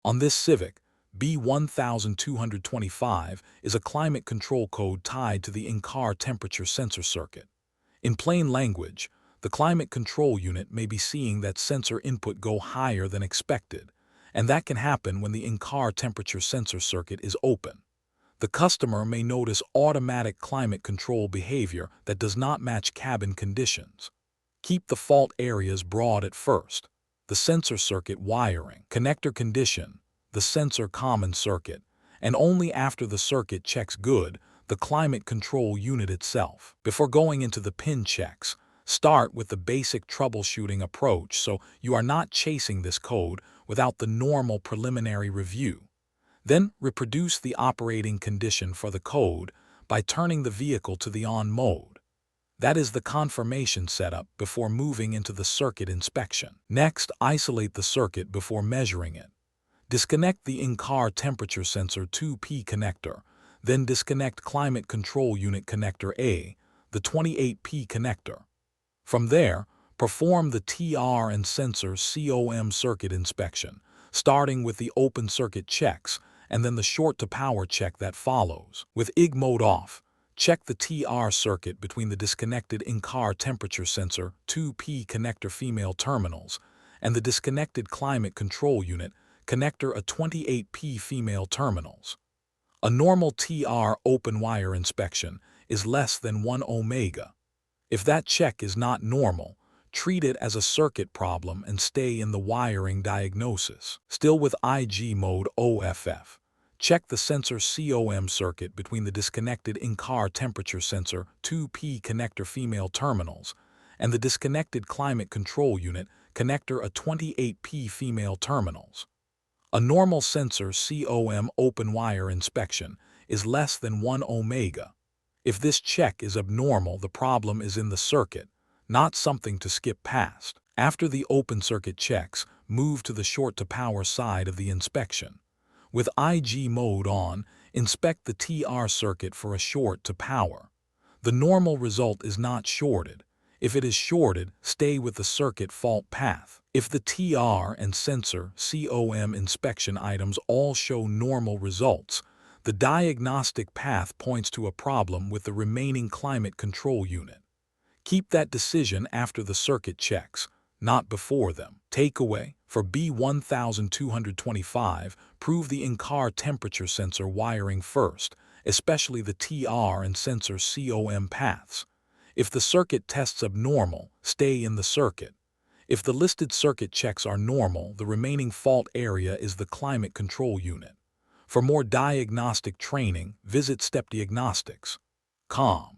On this Civic, B1225 is a climate control code tied to the in-car temperature sensor circuit. In plain language, the climate control unit may be seeing that sensor input go higher than expected, and that can happen when the in-car temperature sensor circuit is open. The customer may notice automatic climate control behavior that does not match cabin conditions. Keep the fault areas broad at first. The sensor circuit wiring, connector condition, the sensor common circuit, and only after the circuit checks good, the climate control unit itself. Before going into the pin checks, start with the basic troubleshooting approach so you are not chasing this code without the normal preliminary review. Then reproduce the operating condition for the code by turning the vehicle to the on mode. That is the confirmation setup before moving into the circuit inspection. Next, isolate the circuit before measuring it. Disconnect the in-car temperature sensor 2P connector, then disconnect climate control unit connector A, the 28P connector. From there, perform the TR and sensor COM circuit inspection, starting with the open circuit checks and then the short-to-power check that follows. With IG mode off, check the TR circuit between the disconnected in-car temperature sensor 2P connector female terminals and the disconnected climate control unit connector a 28P female terminals. A normal TR open wire inspection is less than 1 ohmega. If that check is not normal, treat it as a circuit problem and stay in the wiring diagnosis. Still with IG mode OFF, check the sensor COM circuit between the disconnected in-car temperature sensor 2P connector female terminals and the disconnected climate control unit connector a 28P female terminals. A normal sensor COM open wire inspection is less than 1 ohmega. If this check is abnormal, the problem is in the circuit, not something to skip past. After the open circuit checks, move to the short-to-power side of the inspection. With IG mode on, inspect the TR circuit for a short-to-power. The normal result is not shorted. If it is shorted, stay with the circuit fault path. If the TR and sensor COM inspection items all show normal results, the diagnostic path points to a problem with the remaining climate control unit. Keep that decision after the circuit checks, not before them. Takeaway: for B1225, prove the in-car temperature sensor wiring first, especially the TR and sensor COM paths. If the circuit tests abnormal, stay in the circuit. If the listed circuit checks are normal, the remaining fault area is the climate control unit. For more diagnostic training, visit stepdiagnostics.com.